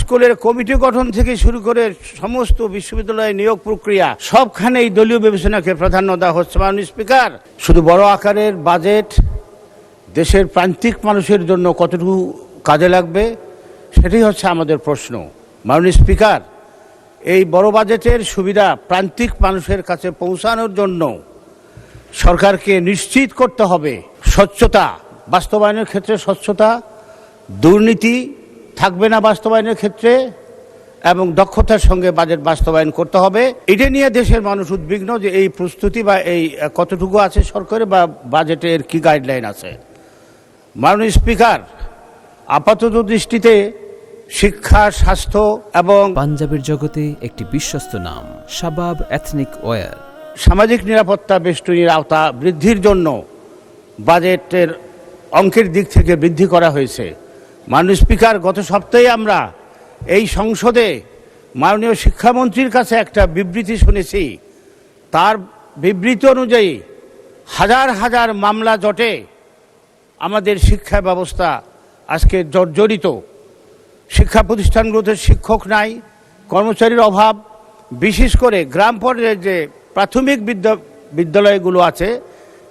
স্কুলের কমিটি গঠন থেকে শুরু করে সমস্ত বিশ্ববিদ্যালয়ের নিয়োগ প্রক্রিয়া সবখানেই দলীয় বিবেচনাকে প্রাধান্য দেওয়া হচ্ছে। মাননীয় স্পিকার, শুধু বড় আকারের বাজেট দেশের প্রান্তিক মানুষের জন্য কতটুকু কাজে লাগবে সেটাই হচ্ছে আমাদের প্রশ্ন। মাননীয় স্পিকার, এই বড় বাজেটের সুবিধা প্রান্তিক মানুষের কাছে পৌঁছানোর জন্য সরকারকে নিশ্চিত করতে হবে স্বচ্ছতা বাস্তবায়নের ক্ষেত্রে, স্বচ্ছতা, দুর্নীতি থাকবে না বাস্তবায়নের ক্ষেত্রে, এবং দক্ষতার সঙ্গে বাজেট বাস্তবায়ন করতে হবে। এটা নিয়ে দেশের মানুষ উদ্বিগ্ন যে এই প্রস্তুতি বা এই কতটুকু আছে সরকারের বা বাজেটের কি গাইডলাইন আছে। মাননীয় স্পিকার, আপাতত দৃষ্টিতে শিক্ষা, স্বাস্থ্য এবং পাঞ্জাবের জগতে একটি বিশ্বস্ত নাম শাবাব এথনিক ওয়্যার সামাজিক নিরাপত্তা বেষ্টনীর আওতা বৃদ্ধির জন্য বাজেটের অঙ্কের দিক থেকে বৃদ্ধি করা হয়েছে। মাননীয় স্পিকার, গত সপ্তাহে আমরা এই সংসদে মাননীয় শিক্ষামন্ত্রীর কাছে একটা বিবৃতি শুনেছি। তার বিবৃতি অনুযায়ী হাজার হাজার মামলা জটে আমাদের শিক্ষা ব্যবস্থা আজকে জর্জরিত। শিক্ষা প্রতিষ্ঠানগুলোতে শিক্ষক নাই, কর্মচারীর অভাব, বিশেষ করে গ্রাম পর্যায়ে যে প্রাথমিক বিদ্যালয়গুলো আছে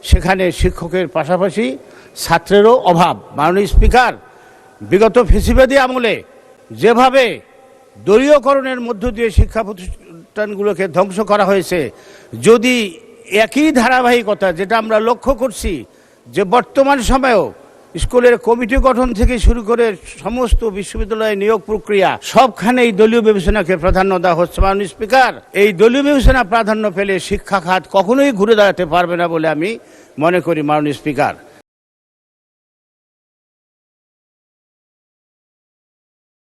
সেখানে শিক্ষকের পাশাপাশি ছাত্রেরও অভাব। মাননীয় স্পিকার, বিগত ফ্যাসিবাদী আমলে যেভাবে দলীয়করণের মধ্য দিয়ে শিক্ষা প্রতিষ্ঠানগুলোকে ধ্বংস করা হয়েছে, যদি একই ধারাবাহিকতা যেটা আমরা লক্ষ্য করছি যে বর্তমান সময়েও স্কুলের কমিটি গঠন থেকে শুরু করে সমস্ত বিশ্ববিদ্যালয়ের নিয়োগ প্রক্রিয়া সবখানেই দলীয় বিবেচনাকে প্রাধান্য দেওয়া হচ্ছে। মাননীয় স্পিকার, এই দলীয় বিবেচনা প্রাধান্য পেলে শিক্ষা খাত কখনোই ঘুরে দাঁড়াতে পারবে না বলে আমি মনে করি। মাননীয় স্পিকার,